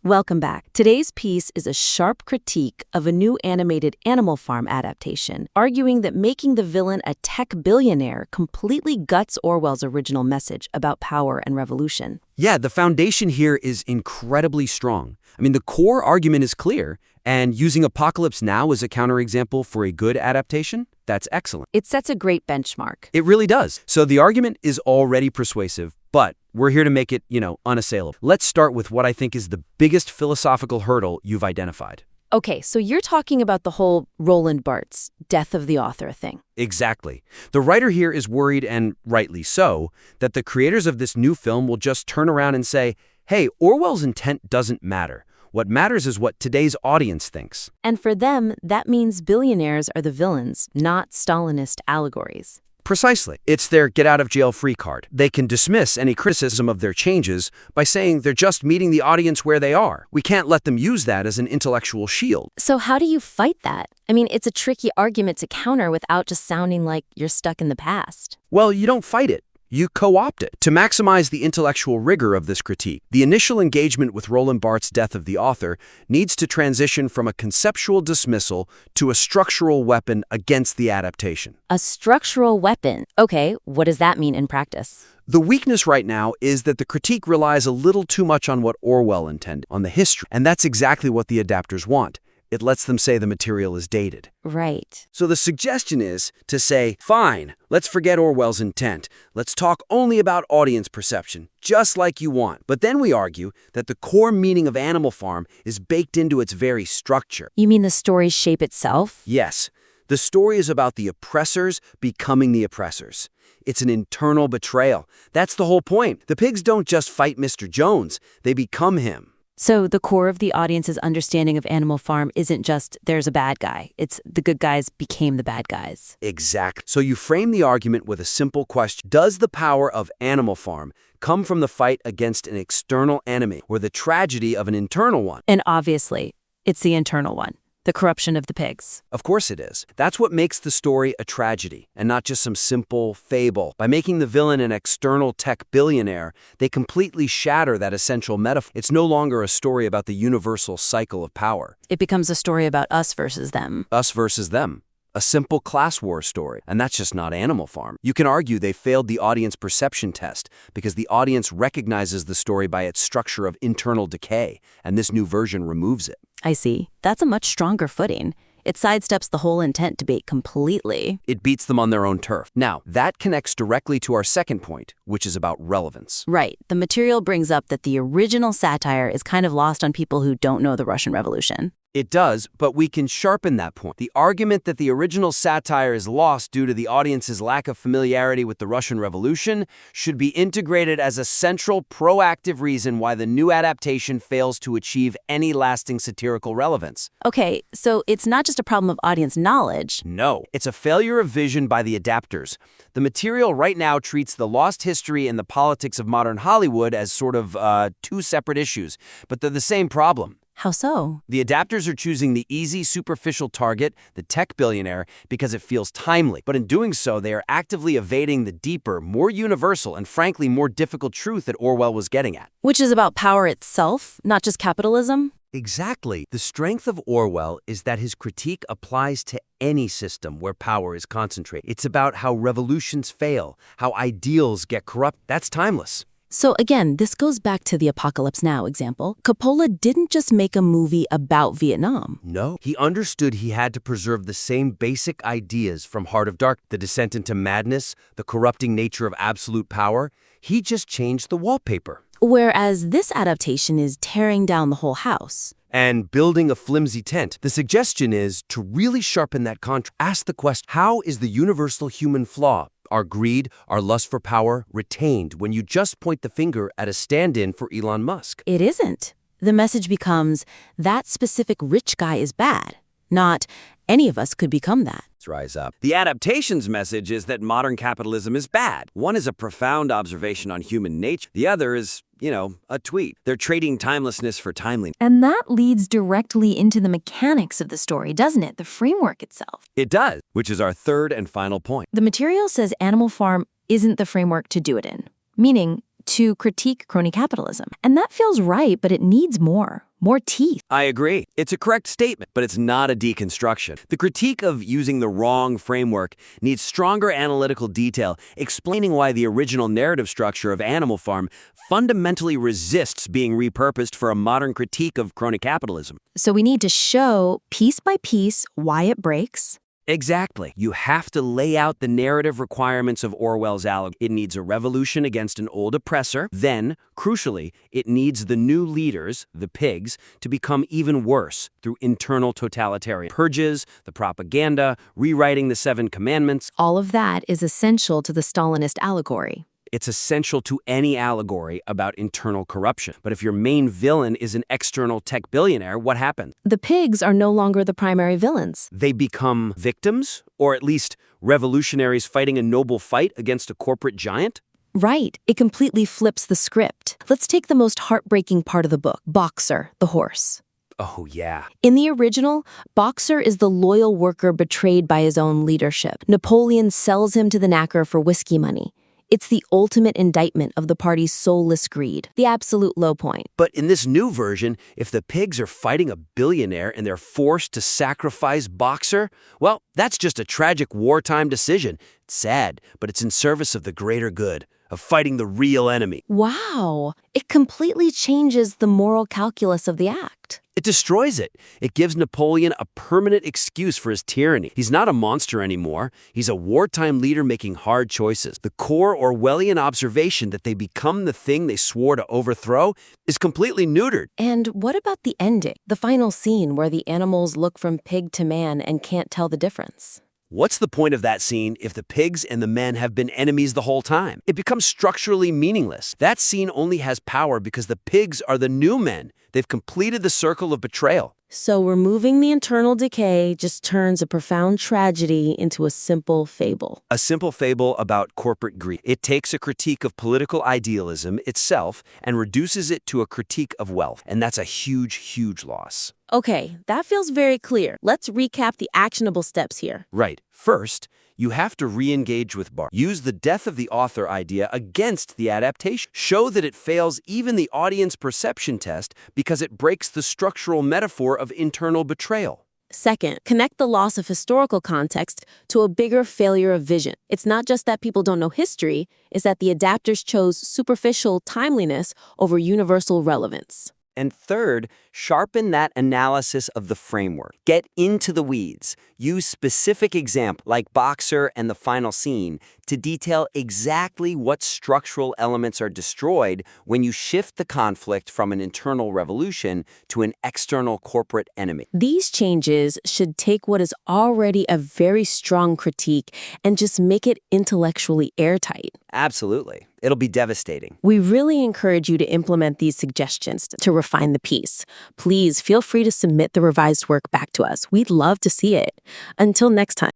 Welcome back. Today's piece is a sharp critique of a new animated Animal Farm adaptation, arguing that making the villain a tech billionaire completely guts Orwell's original message about power and revolution. Yeah, the foundation here is incredibly strong. I mean, the core argument is clear, and using Apocalypse Now as a counterexample for a good adaptation, that's excellent. It sets a great benchmark. It really does. So the argument is already persuasive, but we're here to make it, unassailable. Let's start with what I think is the biggest philosophical hurdle you've identified. Okay, so you're talking about the whole Roland Barthes, death of the author thing. Exactly. The writer here is worried, and rightly so, that the creators of this new film will just turn around and say, hey, Orwell's intent doesn't matter. What matters is what today's audience thinks. And for them, that means billionaires are the villains, not Stalinist allegories. Precisely. It's their get-out-of-jail-free card. They can dismiss any criticism of their changes by saying they're just meeting the audience where they are. We can't let them use that as an intellectual shield. So how do you fight that? I mean, it's a tricky argument to counter without just sounding like you're stuck in the past. Well, you don't fight it. You co-opt it. To maximize the intellectual rigor of this critique, the initial engagement with Roland Barthes' death of the author needs to transition from a conceptual dismissal to a structural weapon against the adaptation. A structural weapon. Okay, what does that mean in practice? The weakness right now is that the critique relies a little too much on what Orwell intended, on the history, and that's exactly what the adapters want. It lets them say the material is dated. Right. So the suggestion is to say, fine, let's forget Orwell's intent. Let's talk only about audience perception, just like you want. But then we argue that the core meaning of Animal Farm is baked into its very structure. You mean the story's shape itself? Yes. The story is about the oppressors becoming the oppressors. It's an internal betrayal. That's the whole point. The pigs don't just fight Mr. Jones. They become him. So the core of the audience's understanding of Animal Farm isn't just there's a bad guy. It's the good guys became the bad guys. Exactly. So you frame the argument with a simple question. Does the power of Animal Farm come from the fight against an external enemy or the tragedy of an internal one? And obviously, it's the internal one. The corruption of the pigs. Of course it is. That's what makes the story a tragedy, and not just some simple fable. By making the villain an external tech billionaire, they completely shatter that essential metaphor. It's no longer a story about the universal cycle of power. It becomes a story about us versus them. Us versus them. A simple class war story, and that's just not Animal Farm. You can argue they failed the audience perception test because the audience recognizes the story by its structure of internal decay, and this new version removes it. I see. That's a much stronger footing. It sidesteps the whole intent debate completely. It beats them on their own turf. Now, that connects directly to our second point, which is about relevance. Right. The material brings up that the original satire is kind of lost on people who don't know the Russian Revolution. It does, but we can sharpen that point. The argument that the original satire is lost due to the audience's lack of familiarity with the Russian Revolution should be integrated as a central, proactive reason why the new adaptation fails to achieve any lasting satirical relevance. Okay, so it's not just a problem of audience knowledge. No, it's a failure of vision by the adapters. The material right now treats the lost history and the politics of modern Hollywood as sort of two separate issues, but they're the same problem. How so? The adapters are choosing the easy, superficial target, the tech billionaire, because it feels timely. But in doing so, they are actively evading the deeper, more universal, and frankly, more difficult truth that Orwell was getting at. Which is about power itself, not just capitalism? Exactly. The strength of Orwell is that his critique applies to any system where power is concentrated. It's about how revolutions fail, how ideals get corrupt. That's timeless. So again, this goes back to the Apocalypse Now example. Coppola didn't just make a movie about Vietnam. No, he understood he had to preserve the same basic ideas from Heart of Dark, the descent into madness, the corrupting nature of absolute power. He just changed the wallpaper. Whereas this adaptation is tearing down the whole house. And building a flimsy tent. The suggestion is to really sharpen that contrast. Ask the question, how is the universal human flaw, our greed, our lust for power, retained when you just point the finger at a stand-in for Elon Musk? It isn't. The message becomes, that specific rich guy is bad, not any of us could become that. Let's rise up. The adaptations message is that modern capitalism is bad. One is a profound observation on human nature. The other is, a tweet. They're trading timelessness for timeliness. And that leads directly into the mechanics of the story, doesn't it? The framework itself. It does, which is our third and final point. The material says Animal Farm isn't the framework to do it in, meaning to critique crony capitalism. And that feels right, but it needs more teeth. I agree. It's a correct statement, but it's not a deconstruction. The critique of using the wrong framework needs stronger analytical detail, explaining why the original narrative structure of Animal Farm fundamentally resists being repurposed for a modern critique of crony capitalism. So we need to show, piece by piece, why it breaks. Exactly. You have to lay out the narrative requirements of Orwell's allegory. It needs a revolution against an old oppressor. Then, crucially, it needs the new leaders, the pigs, to become even worse through internal totalitarian purges, the propaganda, rewriting the 7 commandments. All of that is essential to the Stalinist allegory. It's essential to any allegory about internal corruption. But if your main villain is an external tech billionaire, what happens? The pigs are no longer the primary villains. They become victims, or at least revolutionaries fighting a noble fight against a corporate giant? Right. It completely flips the script. Let's take the most heartbreaking part of the book, Boxer, the horse. Oh, yeah. In the original, Boxer is the loyal worker betrayed by his own leadership. Napoleon sells him to the knacker for whiskey money. It's the ultimate indictment of the party's soulless greed, the absolute low point. But in this new version, if the pigs are fighting a billionaire and they're forced to sacrifice Boxer, well, that's just a tragic wartime decision. It's sad, but it's in service of the greater good, of fighting the real enemy. Wow! It completely changes the moral calculus of the act. It destroys it. It gives Napoleon a permanent excuse for his tyranny. He's not a monster anymore. He's a wartime leader making hard choices. The core Orwellian observation that they become the thing they swore to overthrow is completely neutered. And what about the ending? The final scene where the animals look from pig to man and can't tell the difference. What's the point of that scene if the pigs and the men have been enemies the whole time? It becomes structurally meaningless. That scene only has power because the pigs are the new men. They've completed the circle of betrayal. So removing the internal decay just turns a profound tragedy into a simple fable. A simple fable about corporate greed. It takes a critique of political idealism itself and reduces it to a critique of wealth. And that's a huge, huge loss. Okay, that feels very clear. Let's recap the actionable steps here. Right. First, you have to re-engage with Bar. Use the death of the author idea against the adaptation. Show that it fails even the audience perception test because it breaks the structural metaphor of internal betrayal. Second, connect the loss of historical context to a bigger failure of vision. It's not just that people don't know history, it's that the adapters chose superficial timeliness over universal relevance. And third, sharpen that analysis of the framework. Get into the weeds. Use specific examples like Boxer and the final scene to detail exactly what structural elements are destroyed when you shift the conflict from an internal revolution to an external corporate enemy. These changes should take what is already a very strong critique and just make it intellectually airtight. Absolutely. It'll be devastating. We really encourage you to implement these suggestions to refine the piece. Please feel free to submit the revised work back to us. We'd love to see it. Until next time.